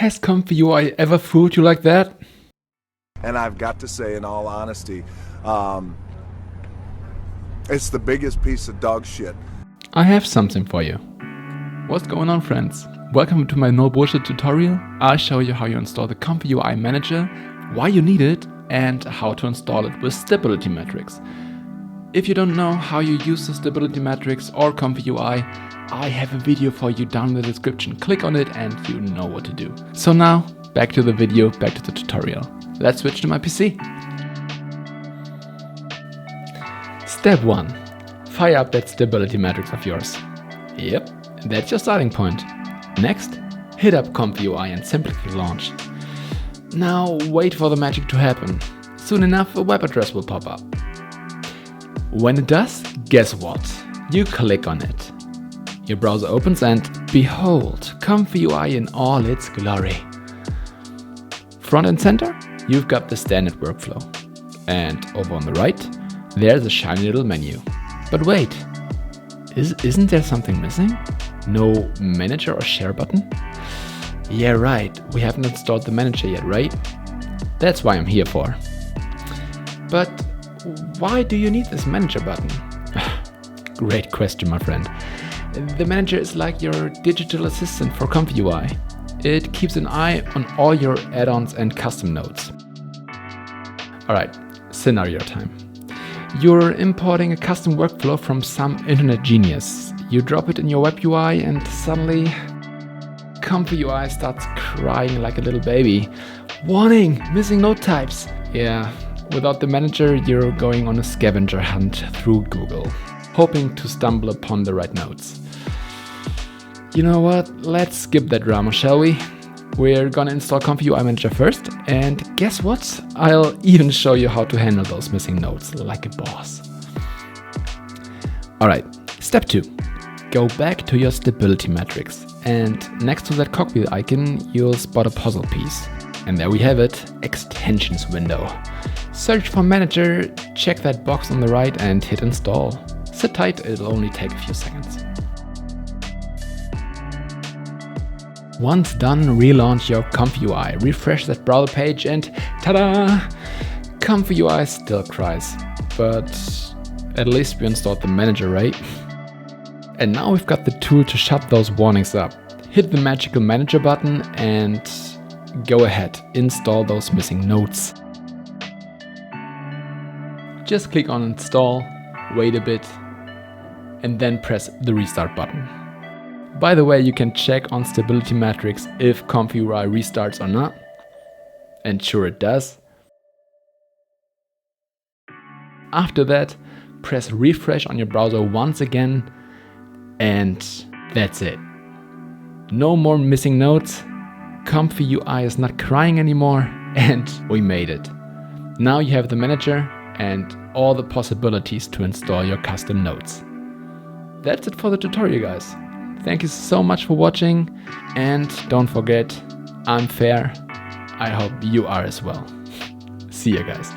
Has ComfyUI ever fooled you like that? And I've got to say, in all honesty, it's the biggest piece of dog shit. I have something for you. What's going on, friends? Welcome to my no bullshit tutorial. I'll show you how you install the ComfyUI manager, why you need it, and how to install it with stability metrics. If you don't know how you use the stability metrics or ComfyUI, I have a video for you down in the description. Click on it and you know what to do. So now, back to the video, back to the tutorial. Let's switch to my PC. Step 1. Fire up that stability matrix of yours. Yep, that's your starting point. Next, hit up ComfyUI and simply click launch. Now wait for the magic to happen. Soon enough a web address will pop up. When it does, guess what? You click on it. Your browser opens and behold, ComfyUI in all its glory. Front and center, you've got the standard workflow. And over on the right, there's a shiny little menu. But wait, isn't there something missing? No manager or share button? Yeah, right, we haven't installed the manager yet, right? That's why I'm here for. But why do you need this manager button? Great question, my friend. The manager is like your digital assistant for ComfyUI. It keeps an eye on all your add-ons and custom nodes. Alright, scenario time. You're importing a custom workflow from some internet genius. You drop it in your web UI and suddenly ComfyUI starts crying like a little baby. Warning! Missing node types! Yeah, without the manager you're going on a scavenger hunt through Google, hoping to stumble upon the right nodes. You know what? Let's skip that drama, shall we? We're gonna install ComfyUI Manager first, and guess what? I'll even show you how to handle those missing nodes like a boss. Alright, step 2. Go back to your stability metrics, and next to that cogwheel icon, you'll spot a puzzle piece. And there we have it, extensions window. Search for manager, check that box on the right and hit install. Sit tight, it'll only take a few seconds. Once done, relaunch your ComfyUI, refresh that browser page and ta-da! ComfyUI still cries, but at least we installed the manager, right? And now we've got the tool to shut those warnings up. Hit the magical manager button and go ahead, install those missing nodes. Just click on install, wait a bit, and then press the restart button. By the way, you can check on stability metrics if ComfyUI restarts or not. And sure it does. After that, press refresh on your browser once again, and that's it. No more missing nodes, ComfyUI is not crying anymore, and we made it. Now you have the manager and all the possibilities to install your custom nodes. That's it for the tutorial, guys. Thank you so much for watching, and don't forget, I'm fair. I hope you are as well. See you guys.